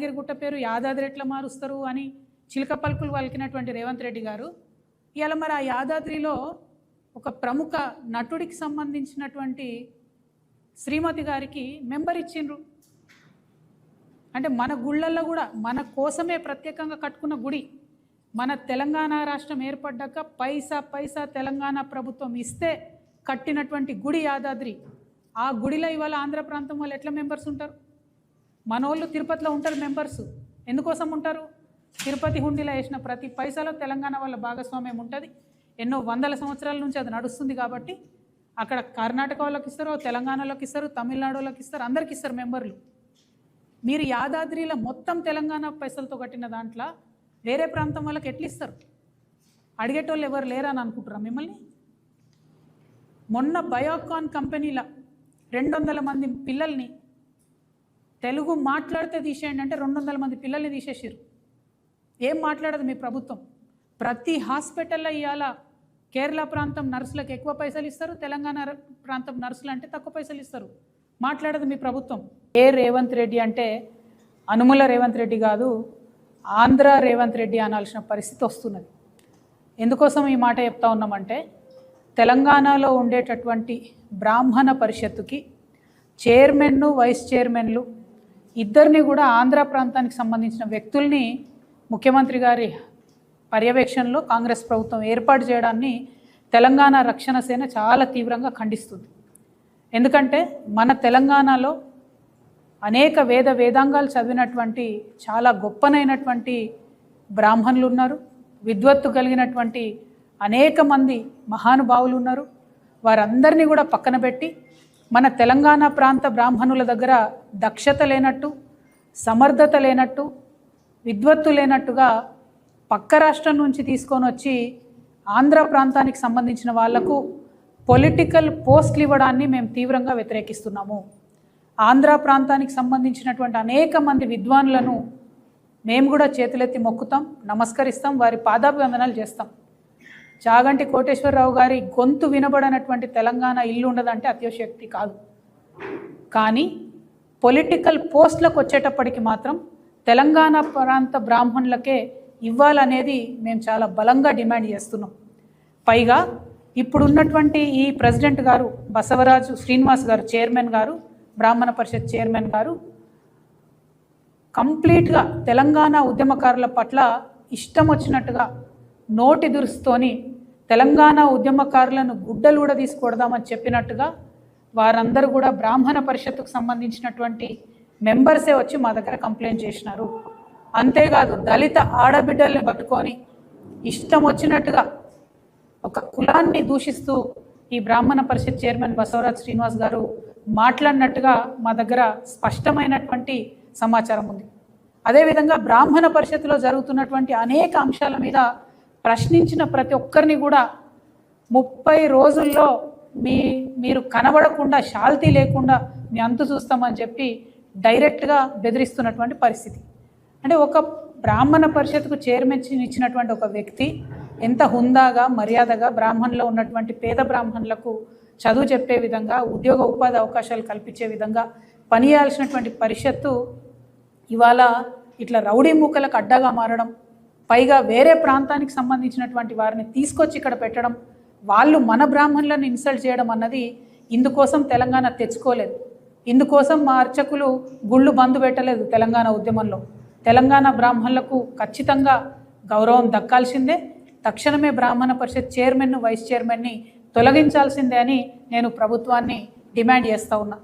యాదగిరిగుట్ట పేరు యాదాద్రి ఎట్లా మారుస్తారు అని చిలక పలుకులు పలికినటువంటి రేవంత్ రెడ్డి గారు ఇవాళ మరి ఆ యాదాద్రిలో ఒక ప్రముఖ నటుడికి సంబంధించినటువంటి శ్రీమతి గారికి మెంబర్ ఇచ్చిండ్రు. అంటే మన గుళ్ళల్లో కూడా మన కోసమే ప్రత్యేకంగా కట్టుకున్న గుడి, మన తెలంగాణ రాష్ట్రం ఏర్పడ్డాక పైసా తెలంగాణ ప్రభుత్వం ఇస్తే కట్టినటువంటి గుడి యాదాద్రి. ఆ గుడిలో ఇవాళ ఆంధ్ర ప్రాంతం వాళ్ళు ఎట్లా మెంబర్స్ ఉంటారు? మనోళ్ళు తిరుపతిలో ఉంటారు మెంబర్స్. ఎందుకోసం ఉంటారు? తిరుపతి హుండీలో వేసిన ప్రతి పైసలో తెలంగాణ వాళ్ళ భాగస్వామ్యం ఉంటుంది. ఎన్నో వందల సంవత్సరాల నుంచి అది నడుస్తుంది కాబట్టి అక్కడ కర్ణాటక వాళ్ళకి ఇస్తారు, తెలంగాణలోకి ఇస్తారు, తమిళనాడు వాళ్ళకి ఇస్తారు, అందరికి ఇస్తారు మెంబర్లు. మీరు యాదాద్రిలో మొత్తం తెలంగాణ పైసలతో కట్టిన దాంట్లో వేరే ప్రాంతం వాళ్ళకి ఎట్లా ఇస్తారు? అడిగేటోళ్ళు ఎవరు లేరని అనుకుంటారా మిమ్మల్ని? మొన్న బయోకాన్ కంపెనీలో 200 మంది పిల్లల్ని తెలుగు మాట్లాడితే తీసేయండి అంటే 200 మంది పిల్లల్ని తీసేసారు. ఏం మాట్లాడదు మీ ప్రభుత్వం. ప్రతి హాస్పిటల్లో ఇవాళ కేరళ ప్రాంతం నర్సులకు ఎక్కువ పైసలు ఇస్తారు, తెలంగాణ ప్రాంతం నర్సులు అంటే తక్కువ పైసలు ఇస్తారు. మాట్లాడదు మీ ప్రభుత్వం. ఏ రేవంత్ రెడ్డి అంటే అనుముల రేవంత్ రెడ్డి కాదు, ఆంధ్ర రేవంత్ రెడ్డి అనాల్సిన పరిస్థితి వస్తున్నది. ఎందుకోసం ఈ మాట చెప్తా ఉన్నామంటే తెలంగాణలో ఉండేటటువంటి బ్రాహ్మణ పరిషత్తుకి చైర్మన్ను వైస్ చైర్మన్లు ఇద్దరిని కూడా ఆంధ్ర ప్రాంతానికి సంబంధించిన వ్యక్తుల్ని ముఖ్యమంత్రి గారి పర్యవేక్షణలో కాంగ్రెస్ ప్రభుత్వం ఏర్పాటు చేయడాన్ని తెలంగాణ రక్షణ సేన చాలా తీవ్రంగా ఖండిస్తుంది. ఎందుకంటే మన తెలంగాణలో అనేక వేదాంగాలు చదివినటువంటి చాలా గొప్పనైనటువంటి బ్రాహ్మణులు ఉన్నారు, విద్వత్తు కలిగినటువంటి అనేక మంది మహానుభావులు ఉన్నారు. వారందరినీ కూడా పక్కన పెట్టి మన తెలంగాణ ప్రాంత బ్రాహ్మణుల దగ్గర దక్షత లేనట్టు, సమర్థత లేనట్టు, విద్వత్తు లేనట్టుగా పక్క రాష్ట్రం నుంచి తీసుకొని వచ్చి ఆంధ్ర ప్రాంతానికి సంబంధించిన వాళ్లకు పొలిటికల్ పోస్టులు ఇవ్వడాన్ని మేము తీవ్రంగా వ్యతిరేకిస్తున్నాము. ఆంధ్ర ప్రాంతానికి సంబంధించినటువంటి అనేక మంది విద్వాన్లను మేము కూడా చేతులెత్తి మొక్కుతాం, నమస్కరిస్తాం, వారి పాదాభివందనాలు చేస్తాం. చాగంటి కోటేశ్వరరావు గారి గొంతు వినబడనటువంటి తెలంగాణ ఇల్లు ఉండదంటే అత్యోశక్తి కాదు. కానీ పొలిటికల్ పోస్టులకు వచ్చేటప్పటికి మాత్రం తెలంగాణ ప్రాంత బ్రాహ్మణులకే ఇవ్వాలనేది మేము చాలా బలంగా డిమాండ్ చేస్తున్నాం. పైగా ఇప్పుడున్నటువంటి ఈ ప్రెసిడెంట్ గారు బసవరాజు శ్రీనివాస్ గారు, చైర్మన్ గారు, బ్రాహ్మణ పరిషత్ చైర్మన్ గారు కంప్లీట్గా తెలంగాణ ఉద్యమకారుల పట్ల ఇష్టం వచ్చినట్టుగా నోటి దురుస్తోని తెలంగాణ ఉద్యమకారులను గుడ్డలూడ తీసుకొడదామని చెప్పినట్టుగా వారందరూ కూడా బ్రాహ్మణ పరిషత్తుకు సంబంధించినటువంటి మెంబర్సే వచ్చి మా దగ్గర కంప్లైంట్ చేసినారు. అంతేకాదు దళిత ఆడబిడ్డల్ని పట్టుకొని ఇష్టం వచ్చినట్టుగా ఒక కులాన్ని దూషిస్తూ ఈ బ్రాహ్మణ పరిషత్ చైర్మన్ బసవరాజ్ శ్రీనివాస్ గారు మాట్లాడినట్టుగా మా దగ్గర స్పష్టమైనటువంటి సమాచారం ఉంది. అదేవిధంగా బ్రాహ్మణ పరిషత్తులో జరుగుతున్నటువంటి అనేక అంశాల మీద ప్రశ్నించిన ప్రతి ఒక్కరిని కూడా 30 రోజుల్లో మీరు కనబడకుండా, శాల్తీ లేకుండా మీ అంతు చూస్తామని చెప్పి డైరెక్ట్గా బెదిరిస్తున్నటువంటి పరిస్థితి. అంటే ఒక బ్రాహ్మణ పరిషత్కు చైర్మన్ ఇచ్చినటువంటి ఒక వ్యక్తి ఎంత హుందాగా, మర్యాదగా బ్రాహ్మణులో ఉన్నటువంటి పేద బ్రాహ్మణులకు చదువు చెప్పే విధంగా, ఉద్యోగ ఉపాధి అవకాశాలు కల్పించే విధంగా పనిచేయాల్సినటువంటి పరిషత్తు ఇవాళ ఇట్లా రౌడీ మూకలకు అడ్డగా మారడం, పైగా వేరే ప్రాంతానికి సంబంధించినటువంటి వారిని తీసుకొచ్చి ఇక్కడ పెట్టడం, వాళ్ళు మన బ్రాహ్మణులను ఇన్సల్ట్ చేయడం అన్నది ఇందుకోసం తెలంగాణ తెచ్చుకోలేదు. ఇందుకోసం మా అర్చకులు గుళ్ళు బంద్ పెట్టలేదు. తెలంగాణ ఉద్యమంలో తెలంగాణ బ్రాహ్మణులకు ఖచ్చితంగా గౌరవం దక్కాల్సిందే. తక్షణమే బ్రాహ్మణ పరిషత్ చైర్మన్ను, వైస్ చైర్మన్ని తొలగించాల్సిందే అని నేను ప్రభుత్వాన్ని డిమాండ్ చేస్తూ ఉన్నా.